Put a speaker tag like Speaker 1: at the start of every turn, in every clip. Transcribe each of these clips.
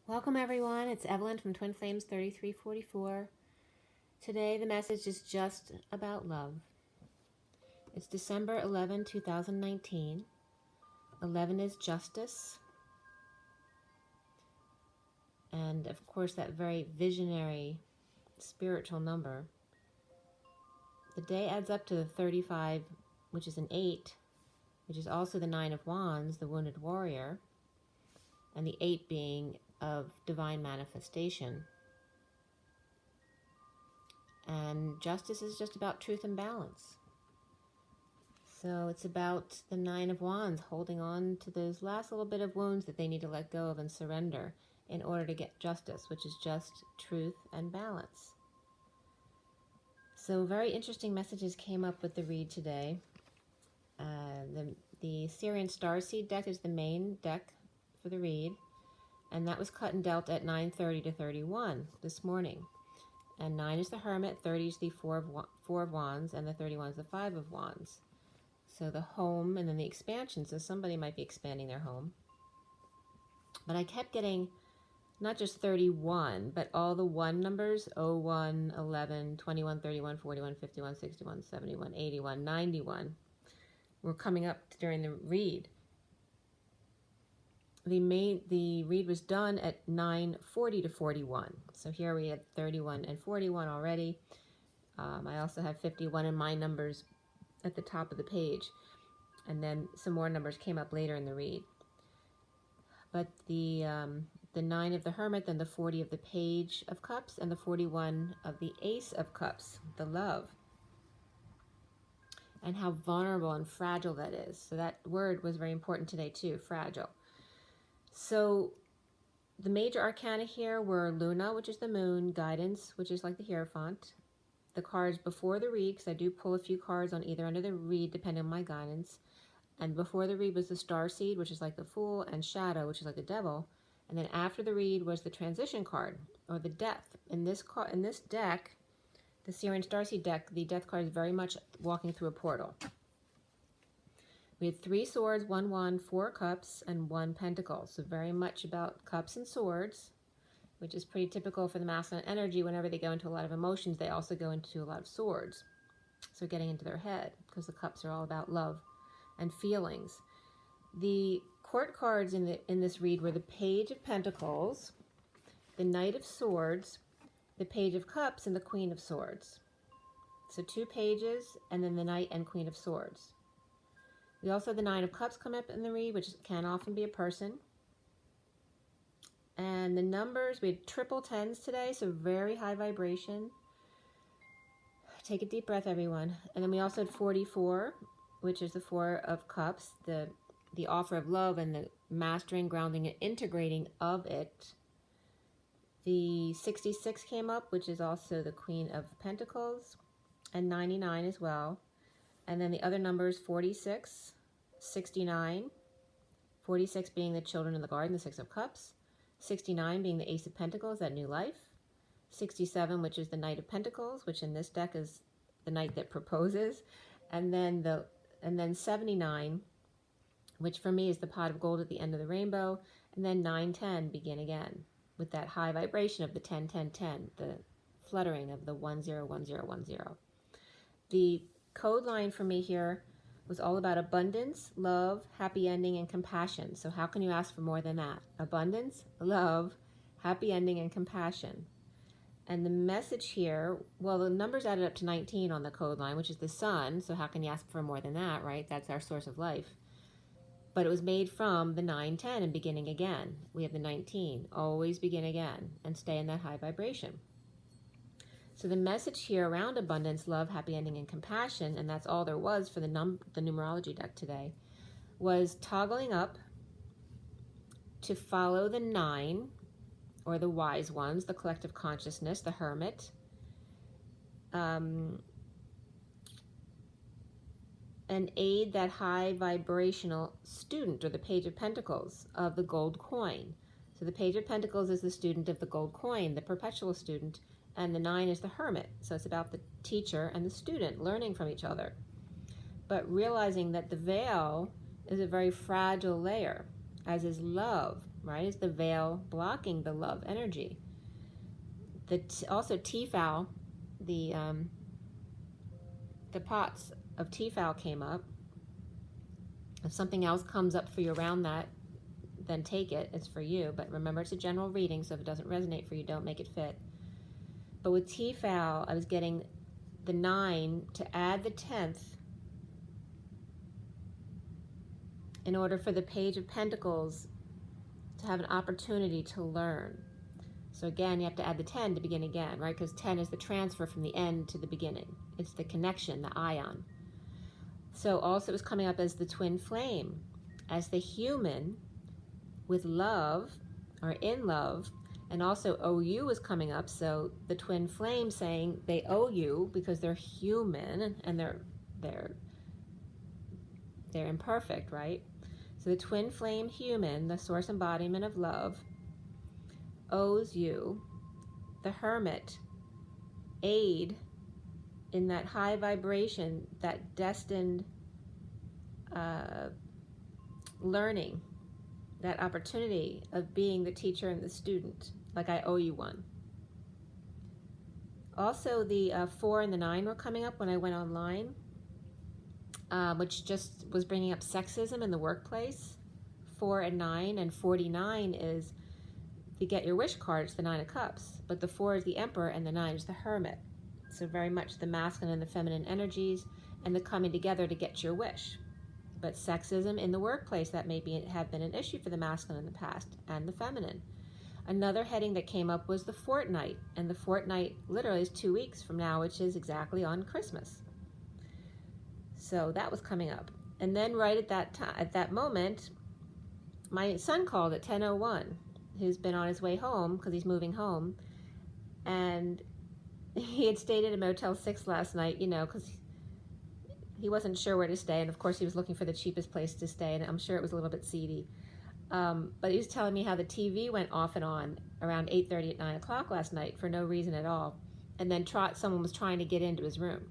Speaker 1: Welcome everyone, it's Evelyn from Twin Flames 3344. Today the message is just about love. It's December 11, 2019. 11 is justice. And of course that very visionary spiritual number. The day adds up to the 35, which is an 8, which is also the 9 of Wands, the wounded warrior, and the 8 being of divine manifestation. And justice is just about truth and balance. So it's about the 9 of Wands holding on to those last little bit of wounds that they need to let go of and surrender in order to get justice, which is just truth and balance. So very interesting messages came up with the read today. The SIRIAN Starseed deck is the main deck for the read. And that was cut and dealt at 9:30 to 31 this morning. And 9 is the Hermit, 30 is the Four of Wands, and the 31 is the 5 of Wands. So the home and then the expansion. So somebody might be expanding their home. But I kept getting not just 31, but all the 1 numbers, 01, 11, 21, 31, 41, 51, 61, 71, 81, 91, were coming up during the read. The read was done at 9:40 to 41. So here we had 31 and 41 already. I also have 51 in my numbers at the top of the page. And then some more numbers came up later in the read. But the 9 of the Hermit, then the 40 of the Page of Cups, and the 41 of the Ace of Cups, the love. And how vulnerable and fragile that is. So that word was very important today too, fragile. So the major arcana here were Luna, which is the moon, guidance, which is like the Hierophant. The cards before the read, because I do pull a few cards on either end of the read depending on my guidance. And before the read was the Starseed, which is like the Fool, and Shadow, which is like the Devil. And then after the read was the transition card, or the Death. In this deck, the SIRIAN Starseed deck, the Death card is very much walking through a portal. We had 3 swords, 1 wand, 4 cups, and 1 pentacle. So very much about cups and swords, which is pretty typical for the masculine energy. Whenever they go into a lot of emotions, they also go into a lot of swords. So getting into their head, because the cups are all about love and feelings. The court cards in this read were the Page of Pentacles, the Knight of Swords, the Page of Cups, and the Queen of Swords. So 2 pages, and then the Knight and Queen of Swords. We also have the 9 of Cups come up in the read, which can often be a person. And the numbers, we had triple 10s today, so very high vibration. Take a deep breath, everyone. And then we also had 44, which is the 4 of Cups, the offer of love and the mastering, grounding, and integrating of it. The 66 came up, which is also the Queen of Pentacles, and 99 as well. And then the other numbers, 46, 69, 46 being the Children in the Garden, the 6 of Cups, 69 being the Ace of Pentacles, that new life, 67, which is the Knight of Pentacles, which in this deck is the knight that proposes, and then 79, which for me is the pot of gold at the end of the rainbow, and then 9, 10 begin again with that high vibration of the 10, 10, 10, the fluttering of the 10, 10, 10. The code line for me here was all about abundance, love, happy ending, and compassion. So how can you ask for more than that? Abundance, love, happy ending, and compassion. And the message here, well, the numbers added up to 19 on the code line, which is the sun. So how can you ask for more than that, right? That's our source of life. But it was made from the 9, 10 and beginning again. We have the 19, always begin again and stay in that high vibration. So the message here around abundance, love, happy ending, and compassion, and that's all there was for the numerology deck today, was toggling up to follow the 9, or the wise ones, the collective consciousness, the Hermit, and aid that high vibrational student, or the Page of Pentacles, of the gold coin. So the Page of Pentacles is the student of the gold coin, the perpetual student, and the 9 is the Hermit. So it's about the teacher and the student learning from each other. But realizing that the veil is a very fragile layer, as is love. right? Is the veil blocking the love energy. Also Tefal, the pots of Tefal came up. If something else comes up for you around that, then take it. It's for you. But remember, it's a general reading, so if it doesn't resonate for you, don't make it fit. But with Tefal, I was getting the 9 to add the 10th in order for the Page of Pentacles to have an opportunity to learn. So again, you have to add the 10 to begin again, right? Because 10 is the transfer from the end to the beginning. It's the connection, the ion. So also it was coming up as the twin flame, as the human with love or in love, and also OU was coming up. So the twin flame saying they owe you because they're human and they're imperfect, right? So the twin flame human, the source embodiment of love, owes you, the hermit, aid in that high vibration, that destined learning, that opportunity of being the teacher and the student, like I owe you one. Also, the 4 and the 9 were coming up when I went online, which just was bringing up sexism in the workplace. 4 and 9, and 49 is the Get Your Wish card, it's the 9 of Cups, but the 4 is the Emperor and the 9 is the Hermit. So very much the masculine and the feminine energies and the coming together to get your wish. But sexism in the workplace, that may have been an issue for the masculine in the past and the feminine. Another heading that came up was the fortnight, and the fortnight literally is 2 weeks from now, which is exactly on Christmas. So that was coming up. And then right at that time, at that moment, my son called at 10:01, who's been on his way home because he's moving home, and he had stayed at a Motel 6 last night, you know, because he wasn't sure where to stay, and of course he was looking for the cheapest place to stay, and I'm sure it was a little bit seedy. But he was telling me how the TV went off and on around 8:30 at 9 o'clock last night for no reason at all, and then someone was trying to get into his room.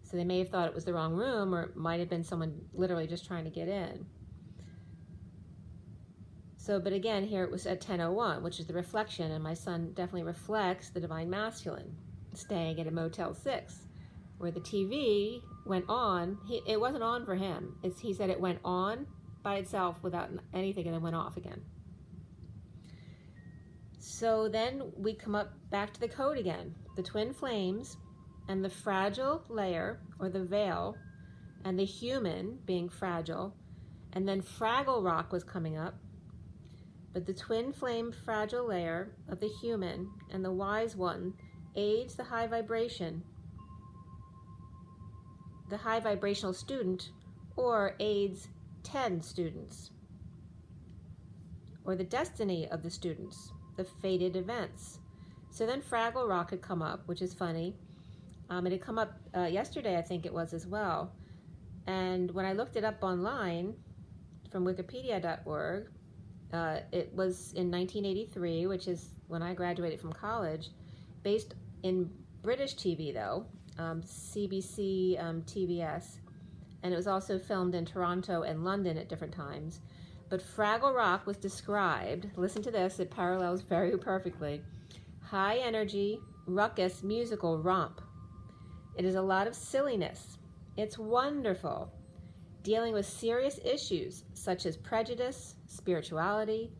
Speaker 1: So they may have thought it was the wrong room, or it might have been someone literally just trying to get in. So, but again, here it was at 10:01, which is the reflection, and my son definitely reflects the Divine Masculine, staying at a Motel 6, where the TV went on. It wasn't on for him. He said it went on by itself without anything and then went off again. So then we come up back to the code again, the twin flames and the fragile layer or the veil and the human being fragile, and then Fraggle Rock was coming up. But the twin flame fragile layer of the human and the wise one aids the high vibration, the high vibrational student, or aids 10 students, or the destiny of the students, the fated events. So then Fraggle Rock had come up, which is funny. It had come up yesterday, I think it was as well. And when I looked it up online from wikipedia.org, it was in 1983, which is when I graduated from college, based in British TV though, CBC, TBS, and it was also filmed in Toronto and London at different times. But Fraggle Rock was described, listen to this, it parallels very perfectly, high energy, ruckus, musical romp. It is a lot of silliness. It's wonderful, dealing with serious issues such as prejudice, spirituality,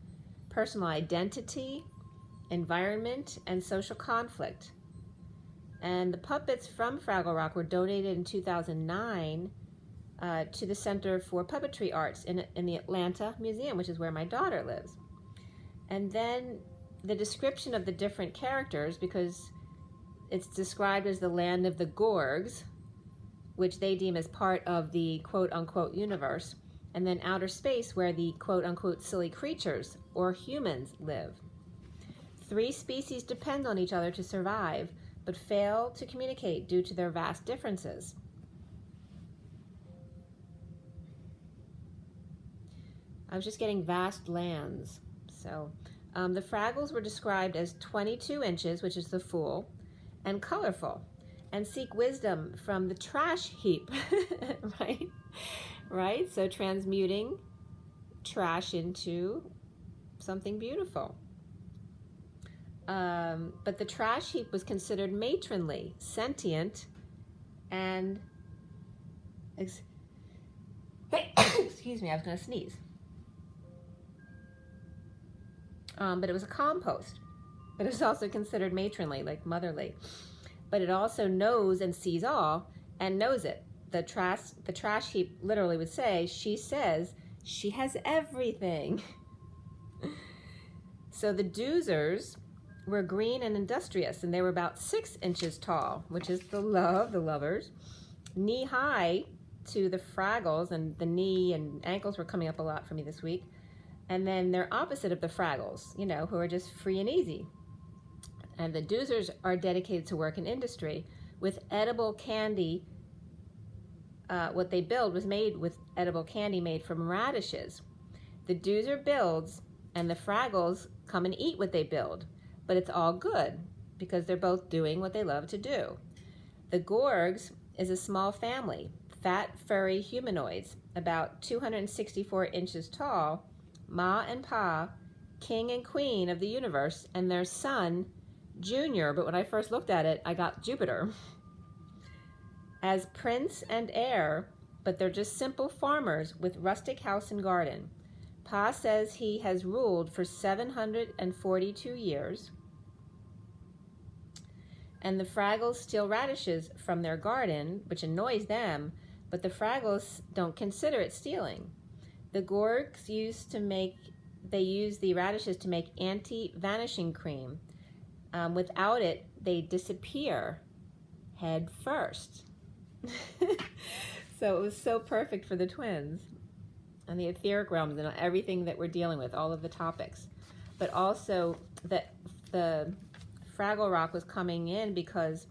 Speaker 1: personal identity, environment, and social conflict. And the puppets from Fraggle Rock were donated in 2009 to the Center for Puppetry Arts in the Atlanta Museum, which is where my daughter lives. And then the description of the different characters, because it's described as the land of the Gorgs, which they deem as part of the quote-unquote universe, and then outer space where the quote-unquote silly creatures, or humans, live. 3 species depend on each other to survive, but fail to communicate due to their vast differences. I was just getting vast lands. So the Fraggles were described as 22 inches, which is the Fool, and colorful, and seek wisdom from the trash heap, right? So transmuting trash into something beautiful. But the trash heap was considered matronly, sentient, and excuse me, I was going to sneeze. But it was a compost. But it was also considered matronly, like motherly. But it also knows and sees all and knows it. The trash heap literally would say, she says she has everything. So the doozers were green and industrious, and they were about 6 inches tall, which is the lovers, knee high to the Fraggles, and the knee and ankles were coming up a lot for me this week. And then they're opposite of the Fraggles, you know, who are just free and easy. And the doozers are dedicated to work and industry with edible candy. What they build was made with edible candy made from radishes. The doozer builds, and the Fraggles come and eat what they build. But it's all good because they're both doing what they love to do. The Gorgs is a small family, fat, furry humanoids, about 264 inches tall, Ma and Pa, king and queen of the universe, and their son, Junior, but when I first looked at it, I got Jupiter, as prince and heir, but they're just simple farmers with rustic house and garden. Pa says he has ruled for 742 years, and the Fraggles steal radishes from their garden, which annoys them, but the Fraggles don't consider it stealing. The Gorgs use the radishes to make anti-vanishing cream. Without it, they disappear head first. So it was so perfect for the twins and the etheric realms and everything that we're dealing with, all of the topics. But also that the Fraggle Rock was coming in because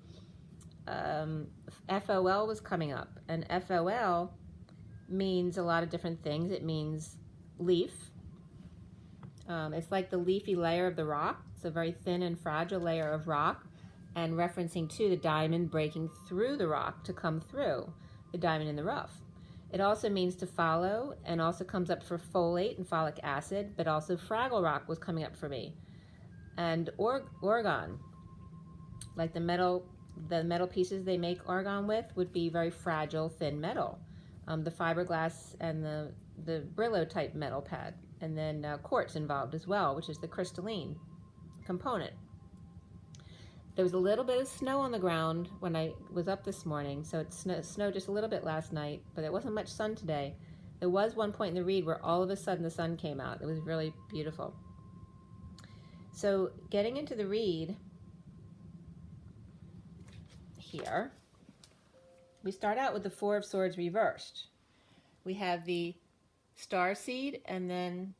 Speaker 1: FOL was coming up, and FOL means a lot of different things. It means leaf. It's like the leafy layer of the rock. It's a very thin and fragile layer of rock, and referencing to the diamond breaking through the rock to come through, the diamond in the rough. It also means to follow, and also comes up for folate and folic acid, but also Fraggle Rock was coming up for me. And orgone, like the metal pieces they make orgone with would be very fragile, thin metal. The fiberglass and the Brillo type metal pad. And then quartz involved as well, which is the crystalline component. There was a little bit of snow on the ground when I was up this morning, so it snowed just a little bit last night, but there wasn't much sun today. There was one point in the read where all of a sudden the sun came out. It was really beautiful. So getting into the read here, we start out with the Four of Swords reversed. We have the Starseed and then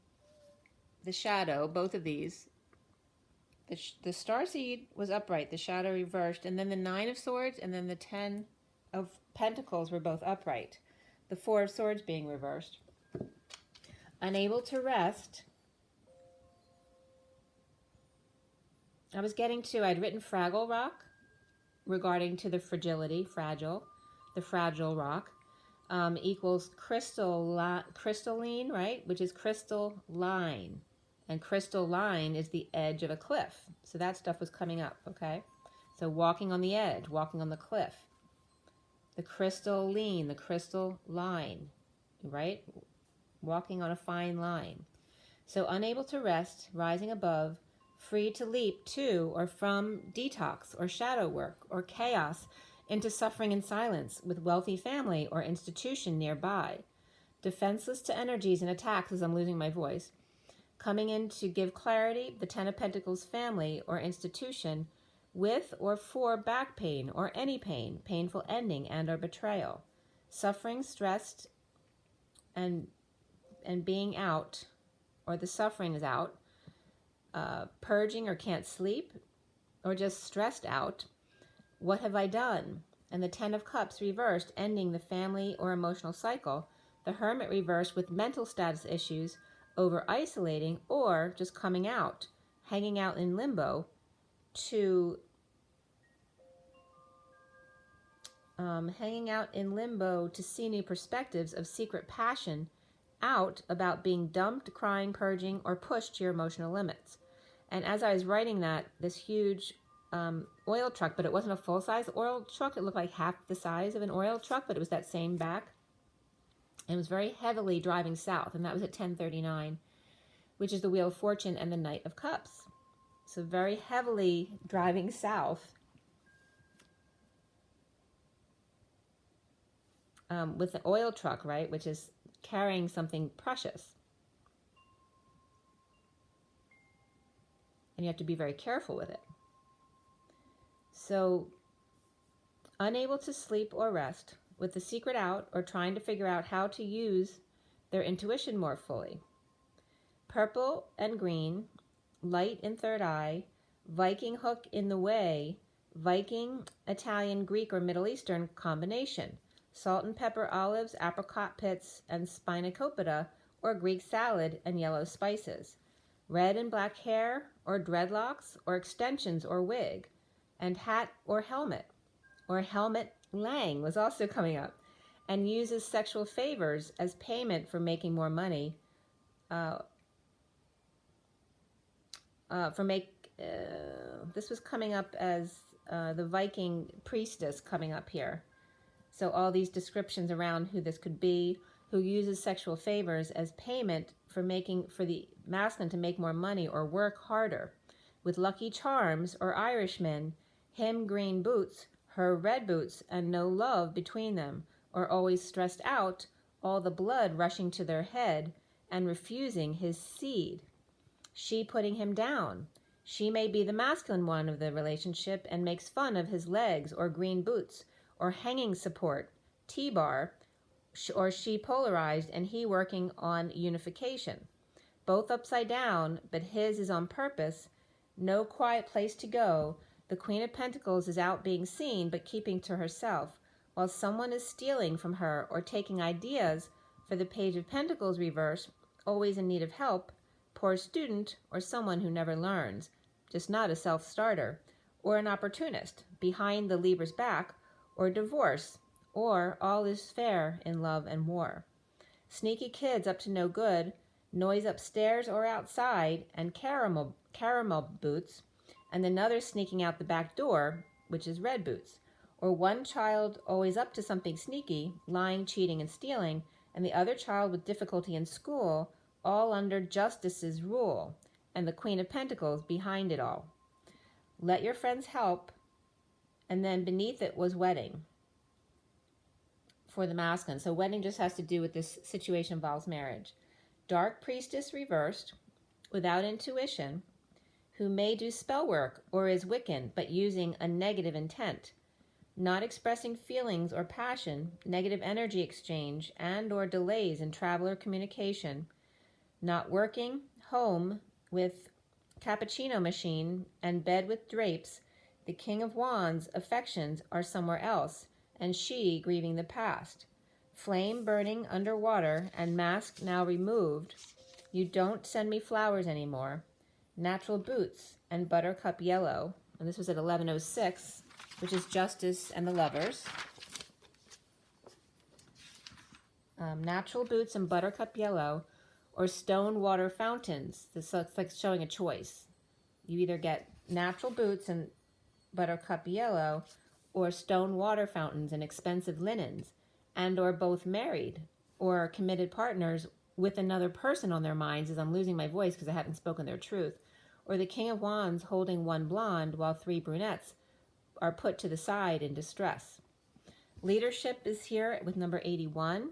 Speaker 1: the Shadow, both of these. The Starseed was upright, the Shadow reversed, and then the Nine of Swords and then the 10 of Pentacles were both upright. The Four of Swords being reversed. Unable to rest. I was getting to, I'd written Fraggle Rock regarding to the fragility, the fragile rock, equals crystalline, right? Which is crystalline. And crystalline is the edge of a cliff. So that stuff was coming up, okay? So walking on the edge, walking on the cliff. The crystalline, the crystal line, right? Walking on a fine line. So unable to rest, rising above, free to leap to or from detox or shadow work or chaos into suffering and silence with wealthy family or institution nearby. Defenseless to energies and attacks as I'm losing my voice. Coming in to give clarity, the Ten of Pentacles family or institution with or for back pain or any pain, painful ending and or betrayal. Suffering, stressed, and being out, or the suffering is out. Purging or can't sleep, or just stressed out. What have I done? And the Ten of Cups reversed, ending the family or emotional cycle. The Hermit reversed with mental status issues, over isolating, or just coming out, hanging out in limbo to see new perspectives of secret passion out about being dumped, crying, purging, or pushed to your emotional limits. And as I was writing that, this huge oil truck, but it wasn't a full-size oil truck. It looked like half the size of an oil truck, but it was that same back. And it was very heavily driving south, and that was at 10:39, which is the Wheel of Fortune and the Knight of Cups. So very heavily driving south with the oil truck, right, which is carrying something precious. And you have to be very careful with it. So, unable to sleep or rest, with the secret out or trying to figure out how to use their intuition more fully. Purple and green, light in third eye, Viking hook in the way, Viking, Italian, Greek, or Middle Eastern combination. Salt and pepper, olives, apricot pits, and spanakopita, or Greek salad and yellow spices. Red and black hair, or dreadlocks, or extensions, or wig. And hat or helmet lang was also coming up, and uses sexual favors as payment for making more money. This was coming up as the Viking priestess coming up here. So all these descriptions around who this could be, who uses sexual favors as payment for the masculine to make more money or work harder, with lucky charms or Irishmen, him green boots, her red boots, and no love between them, or always stressed out, all the blood rushing to their head, and refusing his seed. She putting him down. She may be the masculine one of the relationship and makes fun of his legs or green boots, or hanging support, T-bar, or she polarized and he working on unification. Both upside down, but his is on purpose, no quiet place to go. The Queen of Pentacles is out being seen but keeping to herself, while someone is stealing from her or taking ideas for the Page of Pentacles reverse, always in need of help, poor student, or someone who never learns, just not a self-starter, or an opportunist, behind the Libra's back, or divorce, or all is fair in love and war. Sneaky kids up to no good, noise upstairs or outside, and caramel boots, and another sneaking out the back door, which is red boots. Or one child always up to something sneaky, lying, cheating, and stealing, and the other child with difficulty in school, all under justice's rule, and the Queen of Pentacles behind it all. Let your friends help, and then beneath it was wedding for the masculine. So wedding just has to do with this situation involves marriage. Dark priestess reversed, without intuition, who may do spell work or is Wiccan, but using a negative intent. Not expressing feelings or passion, negative energy exchange, and or delays in traveler communication. Not working, home with cappuccino machine and bed with drapes. The King of Wands affections are somewhere else, and she grieving the past. Flame burning underwater and mask now removed. You don't send me flowers anymore. Natural boots and buttercup yellow. And this was at 11:06, which is Justice and the Lovers. Natural boots and buttercup yellow, or stone water fountains. So it's like showing a choice. You either get natural boots and buttercup yellow, or stone water fountains and expensive linens, and or both married or committed partners with another person on their minds, as I'm losing my voice because I haven't spoken their truth, or the King of Wands holding one blonde while three brunettes are put to the side in distress. Leadership is here with number 81,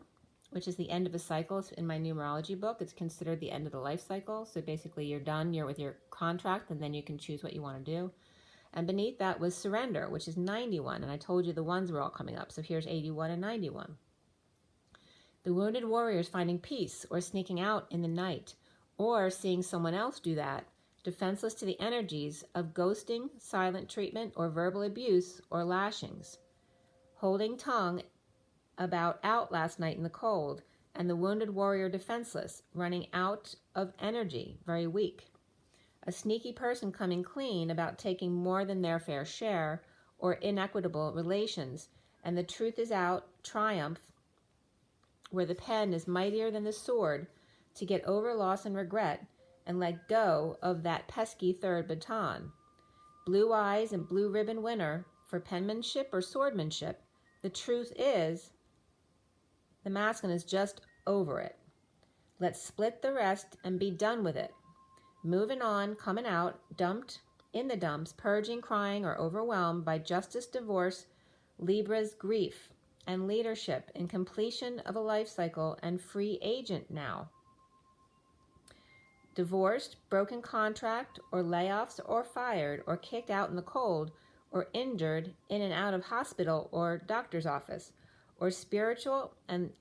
Speaker 1: which is the end of a cycle. In my numerology book, it's considered the end of the life cycle. So basically you're done, you're with your contract, and then you can choose what you want to do. And beneath that was surrender, which is 91. And I told you the ones were all coming up. So here's 81 and 91. The wounded warriors finding peace or sneaking out in the night or seeing someone else do that, defenseless to the energies of ghosting, silent treatment, or verbal abuse or lashings. Holding tongue about out last night in the cold, and the wounded warrior defenseless, running out of energy, very weak. A sneaky person coming clean about taking more than their fair share, or inequitable relations, and the truth is out, triumph, where the pen is mightier than the sword to get over loss and regret and let go of that pesky third baton. Blue eyes and blue ribbon winner for penmanship or swordmanship. The truth is, the masculine is just over it. Let's split the rest and be done with it. Moving on, coming out, dumped in the dumps, purging, crying, or overwhelmed by justice, divorce, Libra's grief, and leadership in completion of a life cycle and free agent now. Divorced, broken contract, or layoffs, or fired, or kicked out in the cold, or injured in and out of hospital or doctor's office, or spiritual and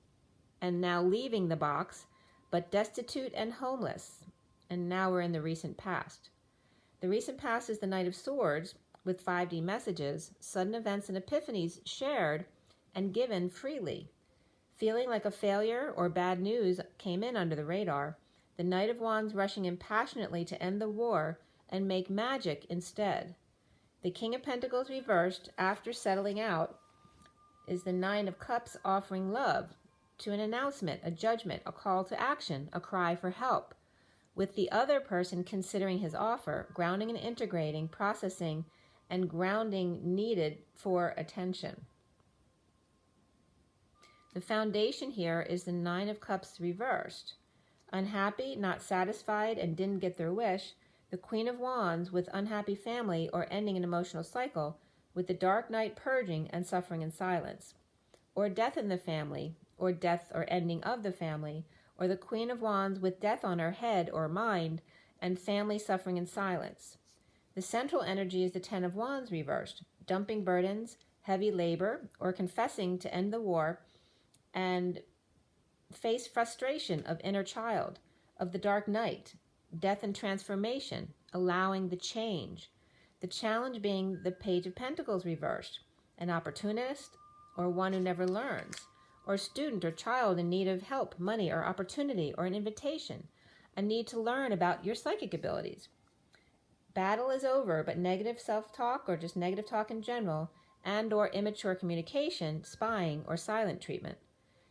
Speaker 1: now leaving the box, but destitute and homeless. And now we're in the recent past. The recent past is the Knight of Swords with 5D messages, sudden events and epiphanies shared and given freely. Feeling like a failure or bad news came in under the radar, the Knight of Wands rushing in passionately to end the war and make magic instead. The King of Pentacles reversed after settling out is the Nine of Cups offering love to an announcement, a judgment, a call to action, a cry for help, with the other person considering his offer, grounding and integrating, processing, and grounding needed for attention. The foundation here is the Nine of Cups reversed. Unhappy, not satisfied, and didn't get their wish, the Queen of Wands with unhappy family or ending an emotional cycle, with the Dark Knight purging and suffering in silence. Or death in the family, or death or ending of the family, or the Queen of Wands with death on her head or mind and family suffering in silence. The central energy is the Ten of Wands reversed, dumping burdens, heavy labor, or confessing to end the war and face frustration of inner child, of the Dark Knight, death and transformation, allowing the change. The challenge being the Page of Pentacles reversed, an opportunist or one who never learns, or a student or child in need of help, money, or opportunity, or an invitation, a need to learn about your psychic abilities. Battle is over, but negative self-talk or just negative talk in general and or immature communication, spying, or silent treatment.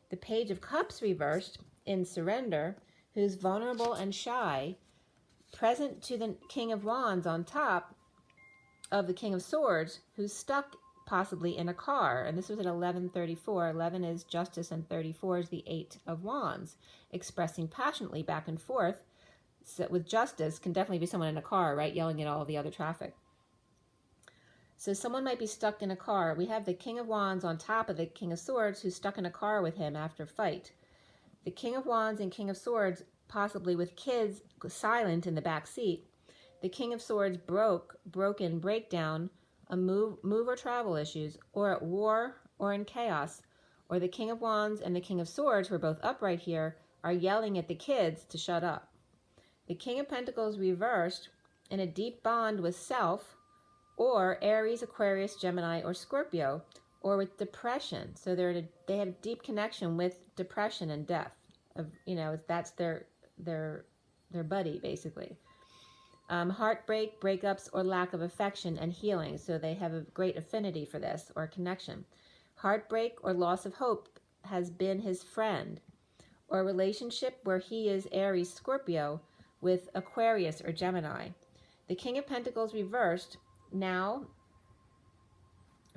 Speaker 1: The Page of Cups reversed in surrender, who's vulnerable and shy, present to the King of Wands on top of the King of Swords, who's stuck possibly in a car. And this was at 11:34. 11 is justice and 34 is the Eight of Wands, expressing passionately back and forth. So with justice can definitely be someone in a car, right, yelling at all the other traffic. So someone might be stuck in a car. We have the King of Wands on top of the King of Swords who's stuck in a car with him after a fight. The King of Wands and King of Swords possibly with kids silent in the back seat. The King of Swords broken, breakdown, a move or travel issues, or at war or in chaos. Or the King of Wands and the King of Swords, who are both upright here, are yelling at the kids to shut up. The King of Pentacles reversed in a deep bond with self, or Aries, Aquarius, Gemini, or Scorpio, or with depression. So they have a deep connection with depression and death. That's their buddy, basically. Heartbreak, breakups, or lack of affection and healing. So they have a great affinity for this or connection. Heartbreak or loss of hope has been his friend. Or a relationship where he is Aries, Scorpio, with Aquarius or Gemini. The King of Pentacles reversed, now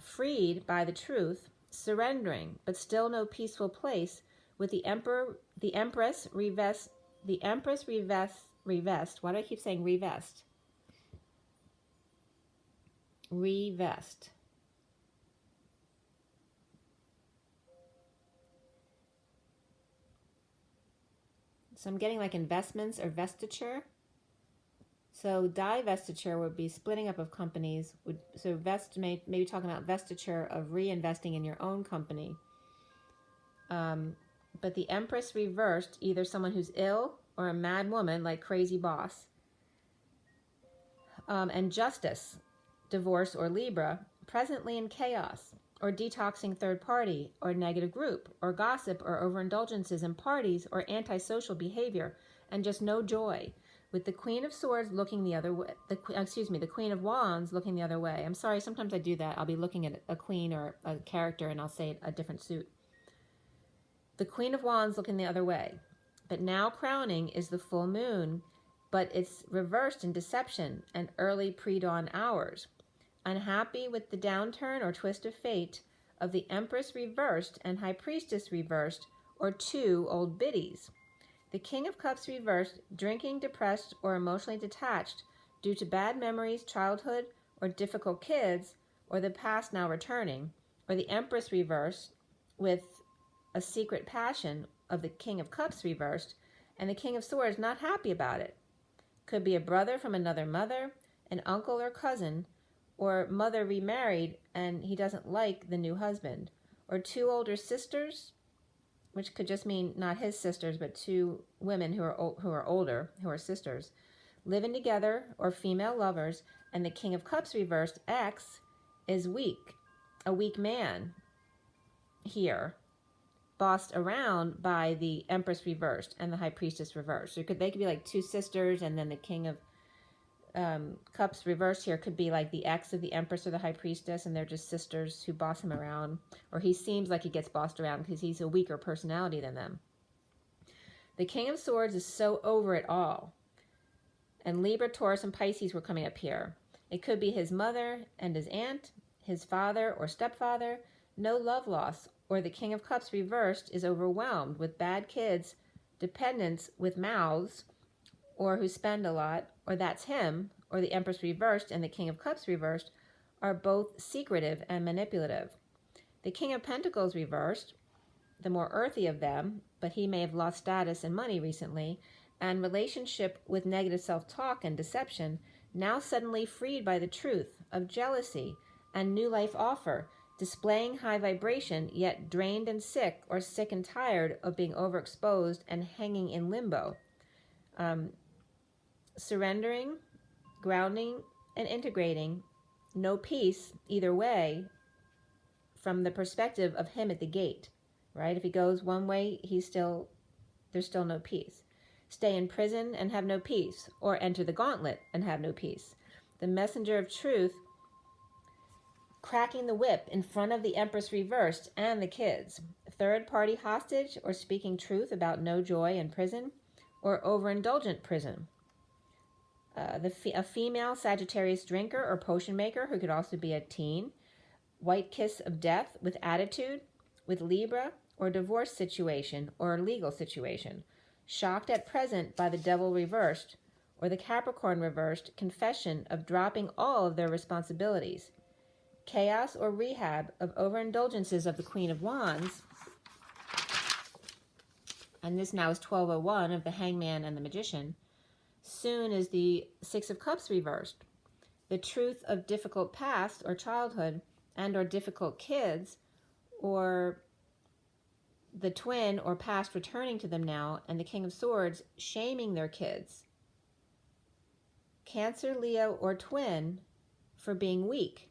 Speaker 1: freed by the truth, surrendering, but still no peaceful place, with the Empress revest. Why do I keep saying revest? Revest. So I'm getting like investments or vestiture. So divestiture would be splitting up of companies. So maybe talking about vestiture of reinvesting in your own company. But the Empress reversed, either someone who's ill or a mad woman like crazy boss. And justice, divorce or Libra, presently in chaos, or detoxing third party, or negative group, or gossip, or overindulgences in parties, or antisocial behavior, and just no joy. With the Queen of Swords looking the other way, the Queen of Wands looking the other way. I'm sorry, sometimes I do that. I'll be looking at a queen or a character and I'll say a different suit. The Queen of Wands looking the other way. But now crowning is the full moon, but it's reversed in deception and early pre-dawn hours. Unhappy with the downturn or twist of fate of the Empress reversed and High Priestess reversed, or two old biddies. The King of Cups reversed, drinking, depressed, or emotionally detached due to bad memories, childhood, or difficult kids, or the past now returning, or the Empress reversed with a secret passion of the King of Cups reversed, and the King of Swords not happy about it. Could be a brother from another mother, an uncle or cousin, or mother remarried and he doesn't like the new husband, or two older sisters, which could just mean not his sisters, but two women who are older, who are sisters, living together, or female lovers, and the King of Cups reversed, X, is weak, a weak man here, bossed around by the Empress reversed and the High Priestess reversed. So they could be like two sisters, and then the King of Cups reversed here could be like the ex of the Empress or the High Priestess, and they're just sisters who boss him around, or he seems like he gets bossed around because he's a weaker personality than them. The King of Swords is so over it all, and Libra, Taurus, and Pisces were coming up here. It could be his mother and his aunt, his father or stepfather, no love loss, or the King of Cups reversed is overwhelmed with bad kids, dependents with mouths, or who spend a lot, or that's him, or the Empress reversed and the King of Cups reversed, are both secretive and manipulative. The King of Pentacles reversed, the more earthy of them, but he may have lost status and money recently, and relationship with negative self-talk and deception, now suddenly freed by the truth of jealousy and new life offer, displaying high vibration, yet drained and sick, or sick and tired of being overexposed and hanging in limbo. Surrendering, grounding, and integrating, no peace either way from the perspective of him at the gate, right? If he goes one way, there's still no peace. Stay in prison and have no peace, or enter the gauntlet and have no peace. The messenger of truth cracking the whip in front of the Empress reversed and the kids. Third party hostage, or speaking truth about no joy in prison, or overindulgent prison. A female Sagittarius drinker or potion maker, who could also be a teen. White kiss of death with attitude, with Libra, or divorce situation or legal situation. Shocked at present by the Devil reversed, or the Capricorn reversed, confession of dropping all of their responsibilities. Chaos or rehab of overindulgences of the Queen of Wands. And this now is 1201 of the Hangman and the Magician. Soon is the Six of Cups reversed. The truth of difficult past or childhood and or difficult kids, or the twin or past returning to them now, and the King of Swords shaming their kids. Cancer, Leo, or twin for being weak.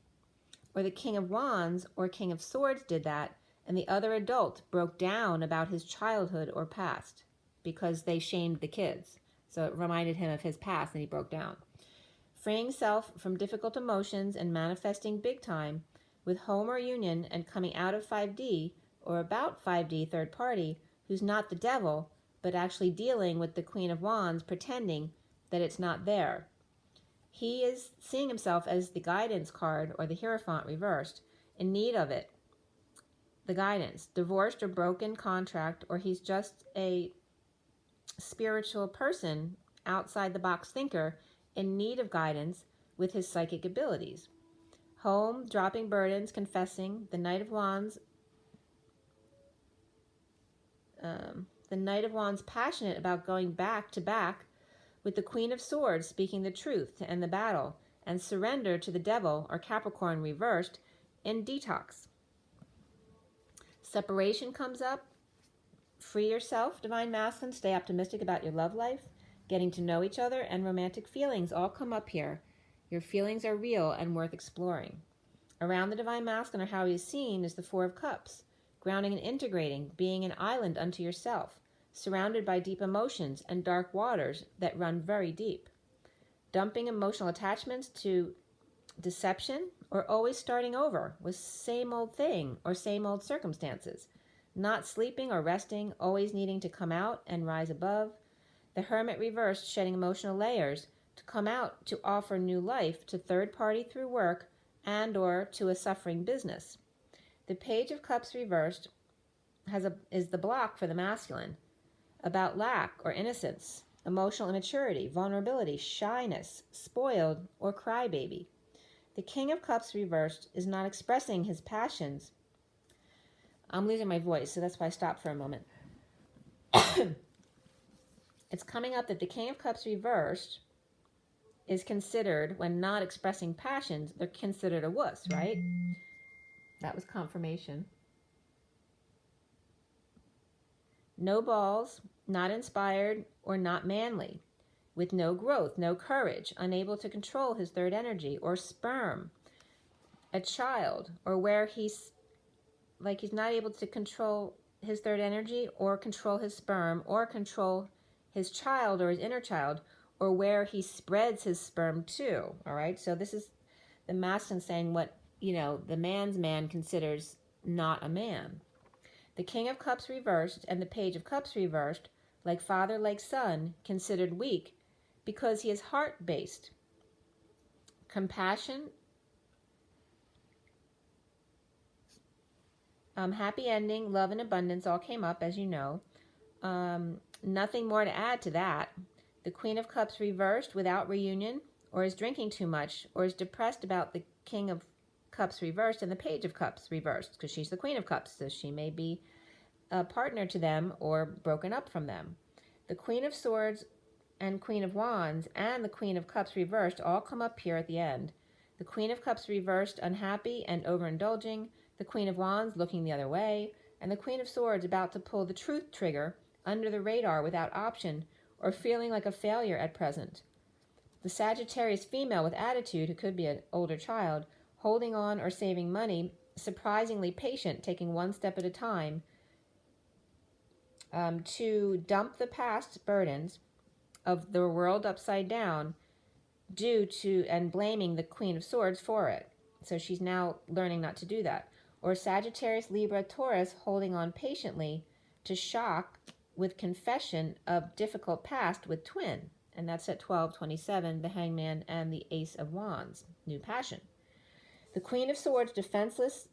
Speaker 1: Or the King of Wands or King of Swords did that, and the other adult broke down about his childhood or past because they shamed the kids. So it reminded him of his past and he broke down. Freeing self from difficult emotions and manifesting big time with home or union, and coming out of 5D or about 5D third party who's not the devil, but actually dealing with the Queen of Wands, pretending that it's not there. He is seeing himself as the guidance card or the Hierophant reversed, in need of it, the guidance, divorced or broken contract, or he's just a spiritual person, outside the box thinker, in need of guidance with his psychic abilities. Home, dropping burdens, confessing, the Knight of Wands, passionate about going back to back with the Queen of Swords, speaking the truth to end the battle, and surrender to the Devil or Capricorn reversed in detox. Separation comes up. Free yourself, Divine Masculine. Stay optimistic about your love life. Getting to know each other and romantic feelings all come up here. Your feelings are real and worth exploring. Around the Divine Masculine, or how he is seen, is the Four of Cups. Grounding and integrating, being an island unto yourself, surrounded by deep emotions and dark waters that run very deep. Dumping emotional attachments to deception, or always starting over with same old thing or same old circumstances. not sleeping or resting, always needing to come out and rise above. The Hermit reversed, shedding emotional layers to come out to offer new life to third party through work and or to a suffering business. The Page of Cups reversed is the block for the masculine, about lack or innocence, emotional immaturity, vulnerability, shyness, spoiled, or crybaby. The King of Cups reversed is not expressing his passions. I'm losing my voice, so that's why I stopped for a moment. It's coming up that the King of Cups reversed is considered, when not expressing passions, they're considered a wuss, right? That was confirmation. No balls, not inspired, or not manly, with no growth, no courage, unable to control his third energy, or sperm, a child, or where he's not able to control his third energy, or control his sperm, or control his child or his inner child, or where he spreads his sperm to. All right, so this is the masculine saying what, the man's man considers not a man. The King of Cups reversed and the Page of Cups reversed, like father, like son, considered weak because he is heart-based. Compassion, happy ending, love and abundance all came up, as you know. Nothing more to add to that. The Queen of Cups reversed without reunion, or is drinking too much, or is depressed about the King of Cups reversed and the Page of Cups reversed, because she's the Queen of Cups, so she may be a partner to them or broken up from them. The Queen of Swords and Queen of Wands and the Queen of Cups reversed all come up here at the end. The Queen of Cups reversed, unhappy and overindulging, the Queen of Wands looking the other way, and the Queen of Swords about to pull the truth trigger under the radar without option, or feeling like a failure at present. The Sagittarius female with attitude, who could be an older child, holding on or saving money, surprisingly patient, taking one step at a time, to dump the past burdens of the world upside down and blaming the Queen of Swords for it. So she's now learning not to do that. Or Sagittarius, Libra, Taurus, holding on patiently to shock with confession of difficult past with twin. And that's at 12:27, the Hangman and the Ace of Wands, new passion. The Queen of Swords, defenseless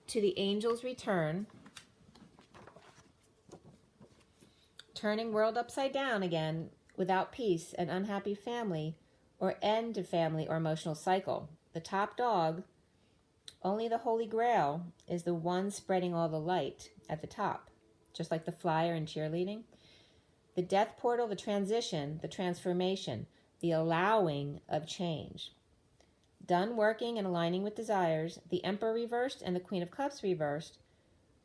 Speaker 1: to the angel's return, turning world upside down again, without peace, an unhappy family, or end to family or emotional cycle. The top dog, only the Holy Grail, is the one spreading all the light at the top, just like the flyer in cheerleading. The death portal, the transition, the transformation, the allowing of change. Done working and aligning with desires, the Emperor reversed and the Queen of Cups reversed.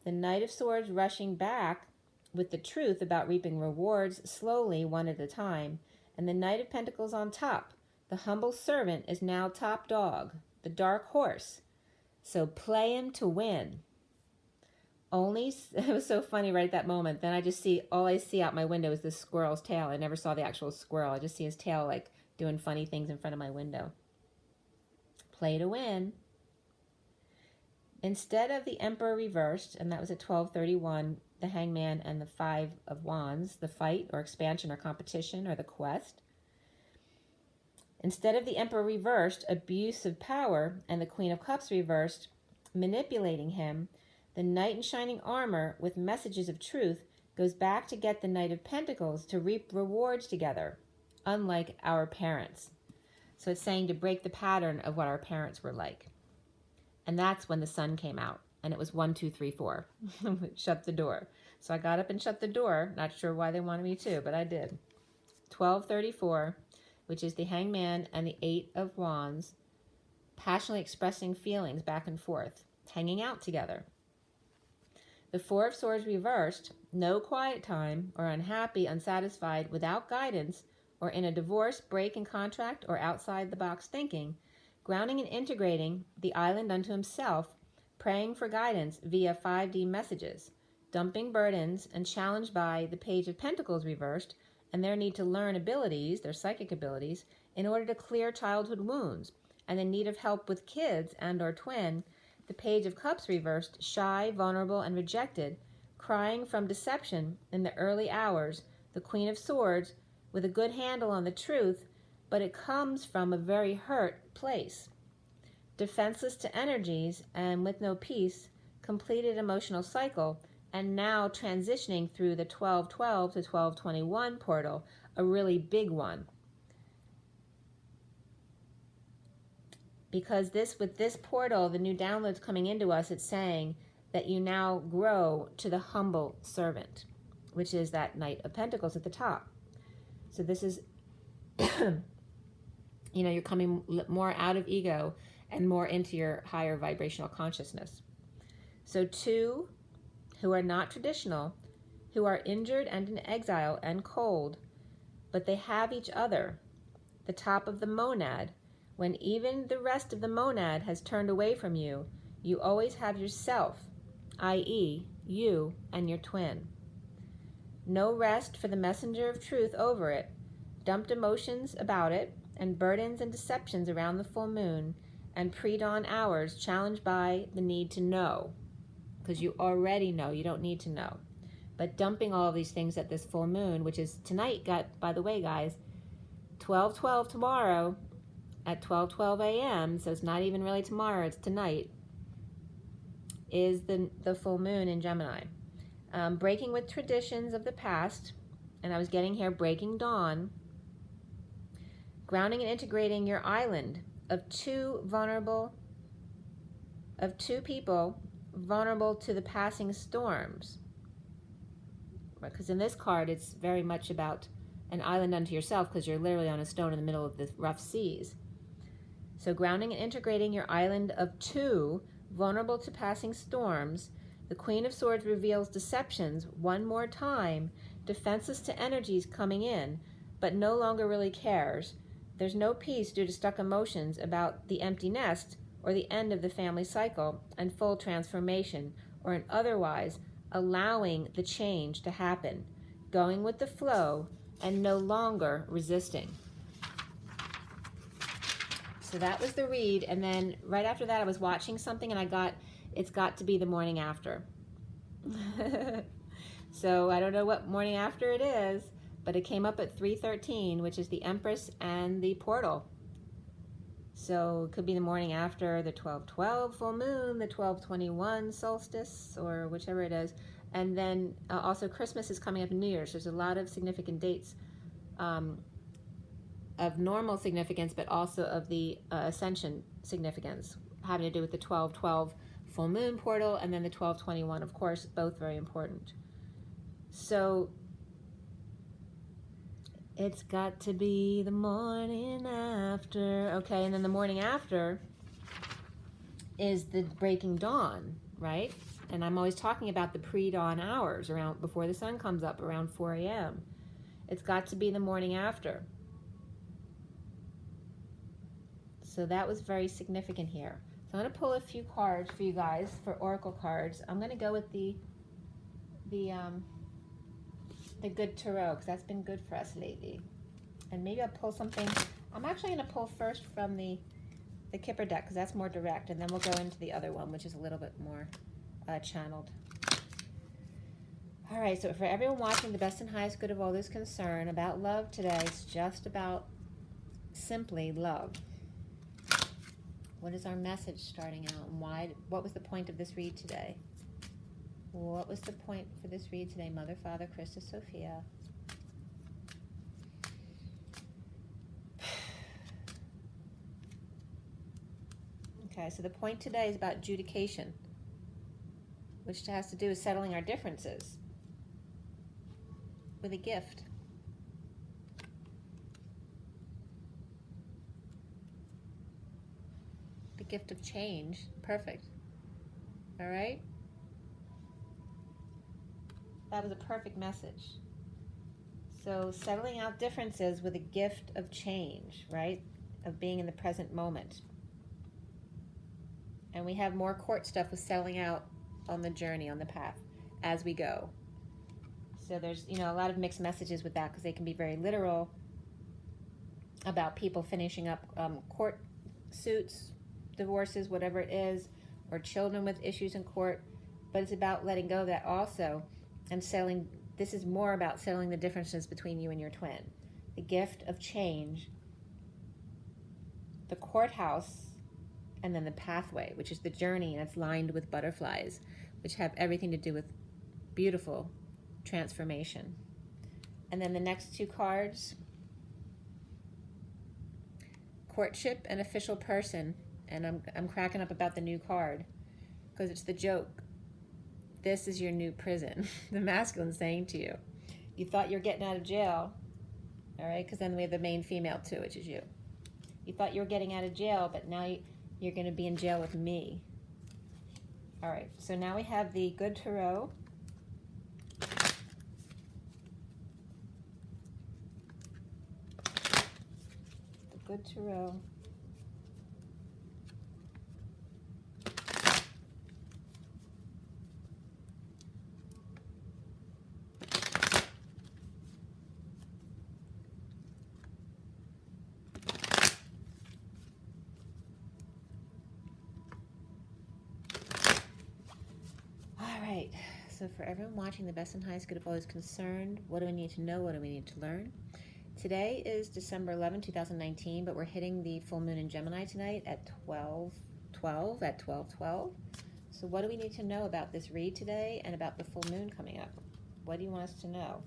Speaker 1: The Knight of Swords rushing back with the truth about reaping rewards slowly, one at a time. And the Knight of Pentacles on top. The humble servant is now top dog, the dark horse. So play him to win. It was so funny right at that moment. Then all I see out my window is this squirrel's tail. I never saw the actual squirrel. I just see his tail like doing funny things in front of my window. Play to win. Instead of the Emperor reversed, and that was at 12:31, the Hangman and the Five of Wands, the fight or expansion or competition or the quest. Instead of the Emperor reversed, abuse of power, and the Queen of Cups reversed, manipulating him, the Knight in shining armor with messages of truth goes back to get the Knight of Pentacles to reap rewards together, unlike our parents. So it's saying to break the pattern of what our parents were like. And that's when the sun came out. And it was 1, 2, 3, 4. Shut the door. So I got up and shut the door. Not sure why they wanted me to, but I did. 12:34, which is the Hangman and the Eight of Wands, passionately expressing feelings back and forth, hanging out together. The Four of Swords reversed, no quiet time, or unhappy, unsatisfied, without guidance, or in a divorce, break in contract, or outside-the-box thinking, grounding and integrating the island unto himself, praying for guidance via 5D messages, dumping burdens, and challenged by the Page of Pentacles reversed, and their need to learn abilities, their psychic abilities, in order to clear childhood wounds, and the need of help with kids and or twin. The Page of Cups reversed, shy, vulnerable, and rejected, crying from deception in the early hours, the Queen of Swords, with a good handle on the truth, but it comes from a very hurt place. Defenseless to energies and with no peace, completed emotional cycle, and now transitioning through the 1212 to 1221 portal, a really big one. Because with this portal, the new downloads coming into us, it's saying that you now grow to the humble servant, which is that Knight of Pentacles at the top. So this is, you're coming more out of ego and more into your higher vibrational consciousness. So 2 who are not traditional, who are injured and in exile and cold, but they have each other, the top of the monad. When even the rest of the monad has turned away from you, you always have yourself, i.e., you and your twin. No rest for the messenger of truth over it, dumped emotions about it, and burdens and deceptions around the full moon, and pre-dawn hours challenged by the need to know, because you already know, you don't need to know. But dumping all of these things at this full moon, which is tonight, by the way, guys, 12/12 tomorrow, at 12:12 a.m., so it's not even really tomorrow, it's tonight, is the full moon in Gemini. Breaking with traditions of the past, and I was getting here, breaking dawn, grounding and integrating your island of two people vulnerable to the passing storms. Because in this card, it's very much about an island unto yourself, because you're literally on a stone in the middle of the rough seas. So grounding and integrating your island of two vulnerable to passing storms, the Queen of Swords reveals deceptions one more time, defenseless to energies coming in, but no longer really cares. There's no peace due to stuck emotions about the empty nest or the end of the family cycle and full transformation, or in otherwise allowing the change to happen, going with the flow and no longer resisting. So that was the read, and then right after that I was watching something and it's got to be the morning after. So I don't know what morning after it is, but it came up at 3:13, which is the Empress and the portal. So it could be the morning after the 12/12 full moon, the 12/21 solstice, or whichever it is. And then also Christmas is coming up in New Year's. There's a lot of significant dates of normal significance, but also of the ascension significance, having to do with the 12/12 full moon portal and then the 12/21, of course, both very important. So it's got to be the morning after. Okay, and then the morning after is the breaking dawn, right? And I'm always talking about the pre-dawn hours, around before the sun comes up, around 4 a.m. It's got to be the morning after. So that was very significant here. So I'm going to pull a few cards for you guys, for oracle cards. I'm going to go with the good tarot, because that's been good for us lately. And maybe I'll pull something. I'm actually going to pull first from the KIPPER deck, because that's more direct, and then we'll go into the other one, which is a little bit more channeled. All right, so for everyone watching, the best and highest good of all is concerned about love today. It's just about simply love. What is our message starting out, and why? What was the point of this read today? What was the point for this read today, Mother, Father, Christus, Sophia? Okay, so the point today is about adjudication, which has to do with settling our differences with a gift. The gift of change. Perfect. All right? That was a perfect message. So settling out differences with a gift of change, right? Of being in the present moment. And we have more court stuff with settling out on the journey, on the path, as we go. So there's, a lot of mixed messages with that, because they can be very literal about people finishing up court suits, divorces, whatever it is, or children with issues in court. but it's about letting go of that also, and settling. This is more about settling the differences between you and your twin. The gift of change, the courthouse, and then the pathway, which is the journey, and it's lined with butterflies, which have everything to do with beautiful transformation. And then the next two cards, courtship and official person. And I'm cracking up about the new card because it's the joke. This is your new prison. The masculine saying to you, you thought you're getting out of jail, all right? Because then we have the main female too, which is you. You thought you were getting out of jail, but now you're going to be in jail with me. All right, so now we have the Good Tarot. The Good Tarot. So for everyone watching, the best and highest good of all is concerned. What do we need to know? What do we need to learn? Today is December 11, 2019, but we're hitting the full moon in Gemini tonight at 12:12. So what do we need to know about this read today and about the full moon coming up? What do you want us to know?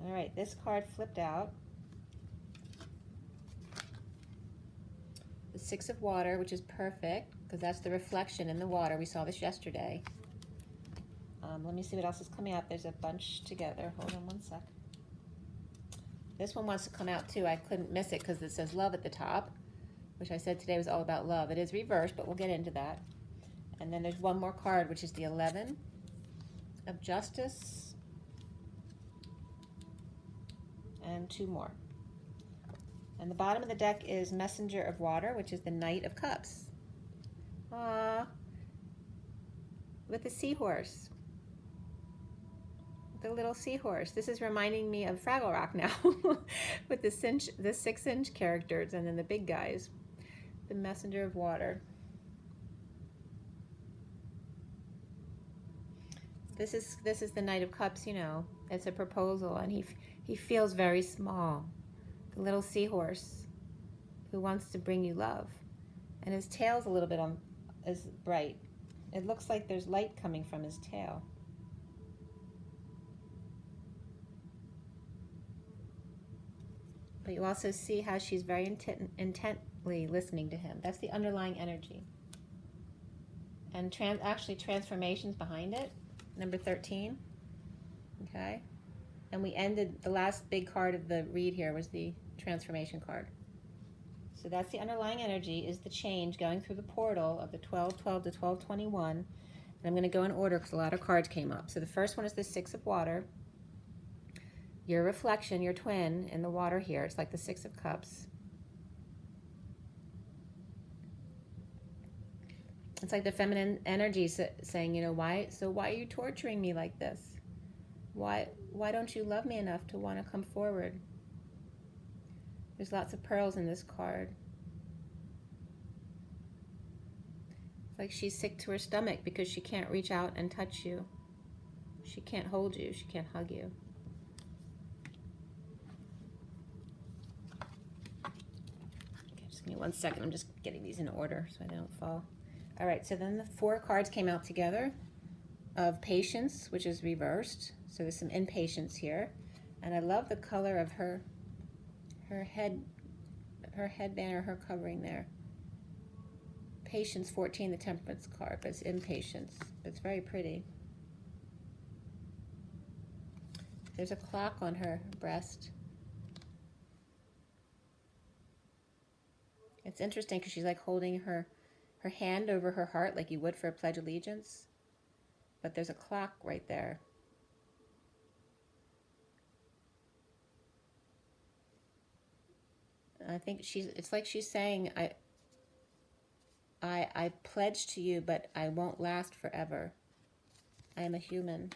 Speaker 1: All right, this card flipped out. The Six of Water, which is perfect because that's the reflection in the water. We saw this yesterday. Let me see what else is coming out. There's a bunch together. Hold on one sec. This one wants to come out too. I couldn't miss it because it says love at the top, which I said today was all about love. It is reversed, but we'll get into that. And then there's one more card, which is the 11 of Justice. And two more. And the bottom of the deck is Messenger of Water, which is the Knight of Cups. Aww. With the seahorse. The little seahorse. This is reminding me of Fraggle Rock now. With the 6-inch characters and then the big guys. The Messenger of Water. This is the Knight of Cups, you know. It's a proposal, and he feels very small. The little seahorse who wants to bring you love. And his tail's a little bit is bright. It looks like there's light coming from his tail. But you also see how she's very intently listening to him. That's the underlying energy. And actually transformations behind it. Number 13. Okay. And we ended, the last big card of the read here was the transformation card. So that's the underlying energy, is the change going through the portal of the 12:12 to 12:21. And I'm going to go in order because a lot of cards came up. So the first one is the Six of Water. Your reflection, your twin in the water here. It's like the Six of Cups. It's like the feminine energy saying, you know, why are you torturing me like this? Why don't you love me enough to want to come forward? There's lots of pearls in this card. It's like she's sick to her stomach because she can't reach out and touch you. She can't hold you. She can't hug you. Okay, just give me 1 second. I'm just getting these in order so I don't fall. All right, so then the 4 cards came out together of Patience, which is reversed. So there's some impatience here. And I love the color of her headband or her covering there. Patience 14, the Temperance card, but it's impatience. But it's very pretty. There's a clock on her breast. It's interesting because she's like holding her hand over her heart like you would for a Pledge of Allegiance. But there's a clock right there. I think it's like she's saying, I pledge to you, but I won't last forever. I am a human.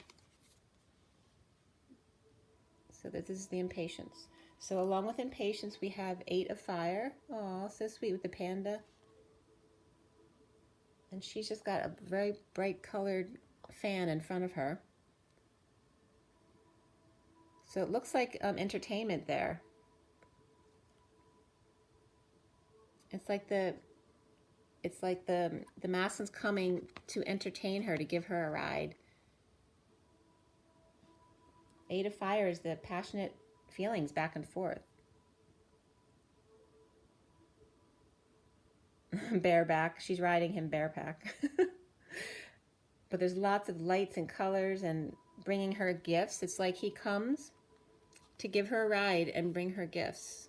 Speaker 1: So this is the impatience. So along with impatience, we have 8 of fire. Oh, so sweet with the panda. And she's just got a very bright colored fan in front of her. So it looks like entertainment there. It's like the masculine's coming to entertain her, to give her a ride. 8 of fire is the passionate feelings back and forth. Bareback. She's riding him bareback. But there's lots of lights and colors and bringing her gifts. It's like he comes to give her a ride and bring her gifts,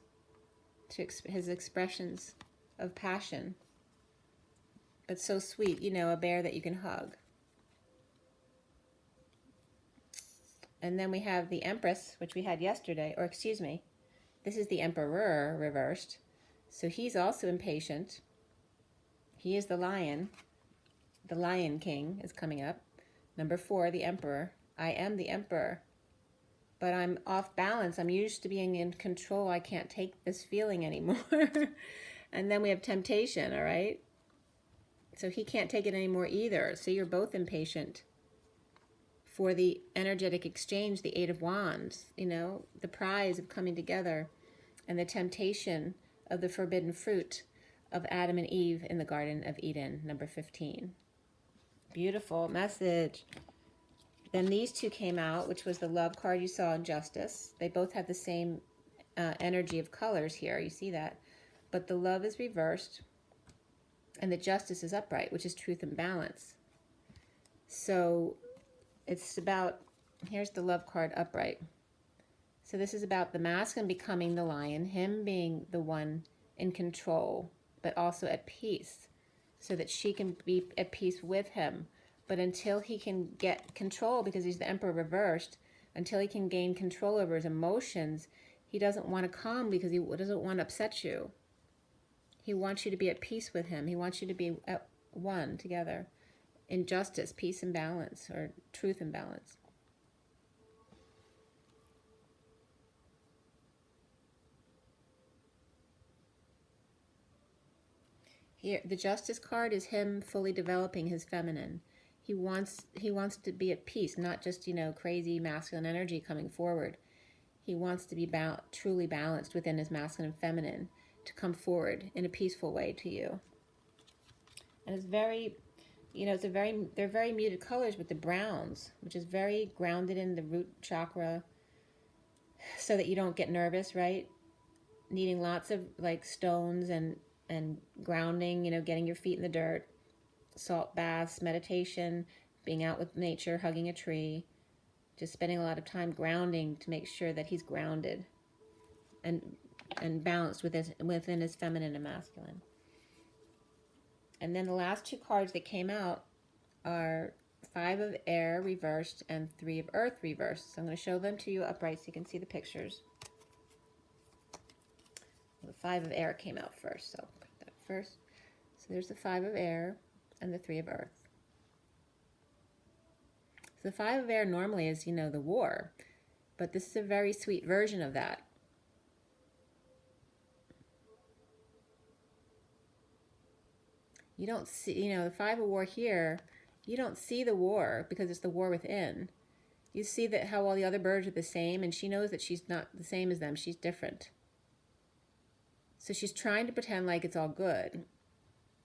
Speaker 1: to his expressions of passion. But so sweet, you know, a bear that you can hug. And then we have the Empress, which we had yesterday, or excuse me, this is the Emperor reversed. So he's also impatient. He is the lion. The Lion King is coming up. Number 4, the Emperor. I am the Emperor. But I'm off balance. I'm used to being in control. I can't take this feeling anymore. And then we have temptation, all right? So he can't take it anymore either. So you're both impatient for the energetic exchange, the 8 of Wands, you know, the prize of coming together, and the temptation of the forbidden fruit of Adam and Eve in the Garden of Eden, number 15. Beautiful message. Then these two came out, which was the love card you saw in Justice. They both have the same energy of colors here. You see that. But the love is reversed, and the Justice is upright, which is truth and balance. So it's about, here's the love card upright. So this is about the masculine becoming the lion, him being the one in control, but also at peace, so that she can be at peace with him. But until he can get control, because he's the Emperor reversed, until he can gain control over his emotions, he doesn't want to calm because he doesn't want to upset you. He wants you to be at peace with him. He wants you to be at one together in justice, peace and balance, or truth and balance. Here, the Justice card is him fully developing his feminine. He wants to be at peace, not just, you know, crazy masculine energy coming forward. He wants to be truly balanced within his masculine and feminine, to come forward in a peaceful way to you. And it's very, you know, they're very muted colors with the browns, which is very grounded in the root chakra, so that you don't get nervous, right? Needing lots of like stones and grounding, you know, getting your feet in the dirt, salt baths, meditation, being out with nature, hugging a tree, just spending a lot of time grounding to make sure that he's grounded and balanced within his feminine and masculine. And then the last 2 cards that came out are 5 of Air reversed and 3 of Earth reversed. So I'm going to show them to you upright so you can see the pictures. The 5 of Air came out first, so put that first. So there's the 5 of Air and the 3 of Earth. So the 5 of Air normally is, you know, the war, but this is a very sweet version of that. You don't see, you know, the 5 of War here, you don't see the war because it's the war within. You see that how all the other birds are the same, and she knows that she's not the same as them. She's different. So she's trying to pretend like it's all good,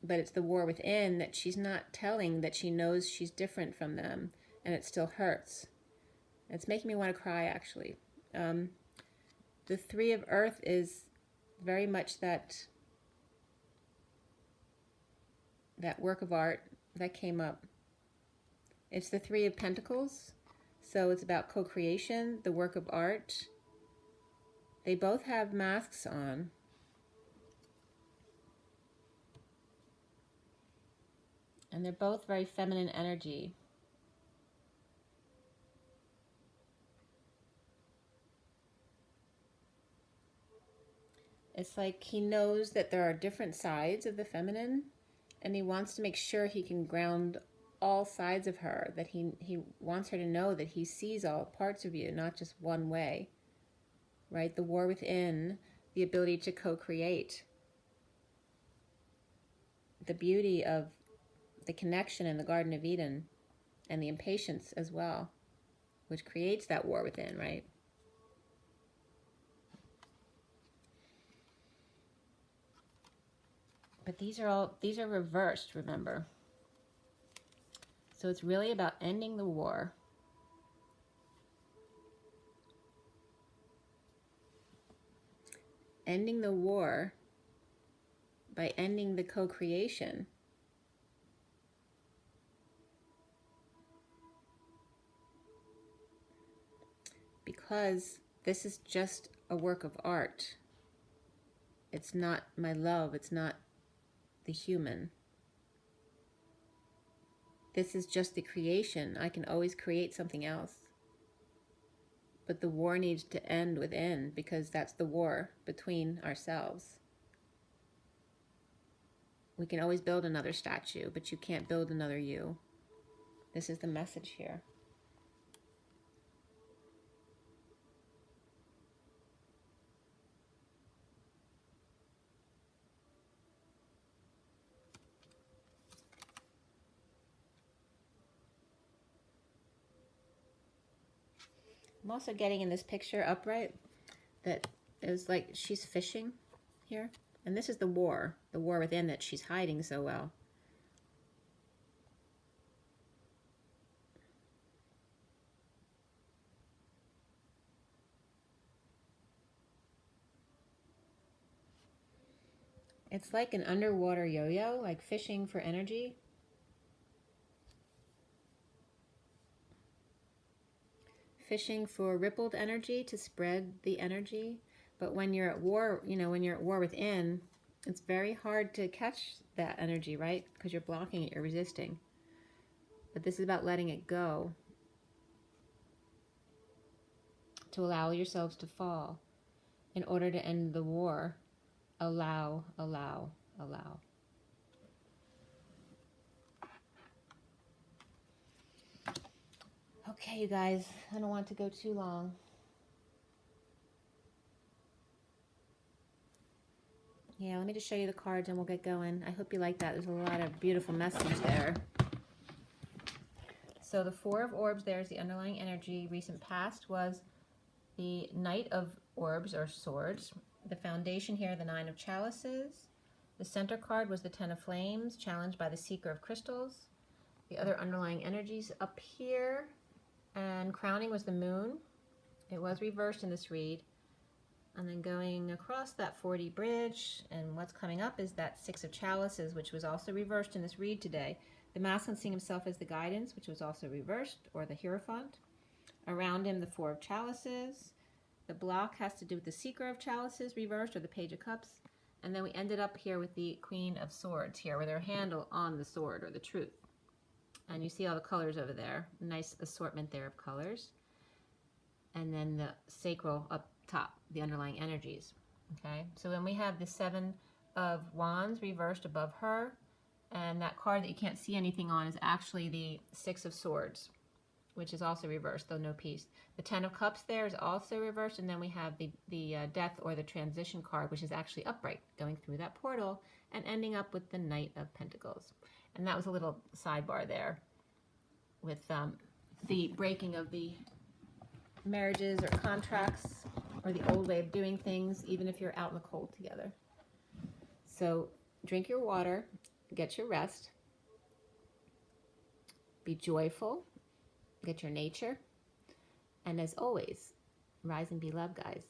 Speaker 1: but it's the war within that she's not telling, that she knows she's different from them, and it still hurts. It's making me want to cry, actually. The 3 of Earth is very much that work of art that came up. It's the 3 of Pentacles, so it's about co-creation, the work of art. They both have masks on. And they're both very feminine energy. It's like he knows that there are different sides of the feminine, and he wants to make sure he can ground all sides of her, that he wants her to know that he sees all parts of you, not just one way. right? The war within, the ability to co-create, the beauty of the connection in the Garden of Eden, and the impatience as well, which creates that war within, right? But these are reversed, remember. So it's really about ending the war. Ending the war by ending the co-creation. Because this is just a work of art. It's not my love, it's not the human. This is just the creation. I can always create something else. But the war needs to end within, because that's the war between ourselves. We can always build another statue, but you can't build another you. This is the message here. I'm also getting in this picture upright that it was like she's fishing here. And this is the war within that she's hiding so well. It's like an underwater yo-yo, like fishing for energy. Fishing for rippled energy to spread the energy. But when you're at war, you know, when you're at war within, it's very hard to catch that energy, right? Because you're blocking it, you're resisting. But this is about letting it go, to allow yourselves to fall. In order to end the war, allow, allow, allow. Okay, you guys, I don't want to go too long. Yeah, let me just show you the cards and we'll get going. I hope you like that. There's a lot of beautiful message there. So the Four of Orbs, there's the underlying energy. Recent past was the Knight of Orbs or Swords. The foundation here, the Nine of Chalices. The center card was the Ten of Flames, challenged by the Seeker of Crystals. The other underlying energies up here. And crowning was the Moon. It was reversed in this read. And then going across that 40 bridge, and what's coming up is that Six of Chalices, which was also reversed in this read today. The masculine seeing himself as the Guidance, which was also reversed, or the Hierophant. Around him, the Four of Chalices. The block has to do with the Seeker of Chalices, reversed, or the Page of Cups. And then we ended up here with the Queen of Swords here, with her handle on the sword, or the truth. And you see all the colors over there. Nice assortment there of colors. And then the sacral up top, the underlying energies. Okay, so then we have the Seven of Wands reversed above her, and that card that you can't see anything on is actually the Six of Swords, which is also reversed, though no piece. The Ten of Cups there is also reversed, and then we have the Death or the Transition card, which is actually upright, going through that portal and ending up with the Knight of Pentacles. And that was a little sidebar there with the breaking of the marriages or contracts, or the old way of doing things, even if you're out in the cold together. So drink your water, get your rest, be joyful, get your nature, and as always, rise and be love, guys.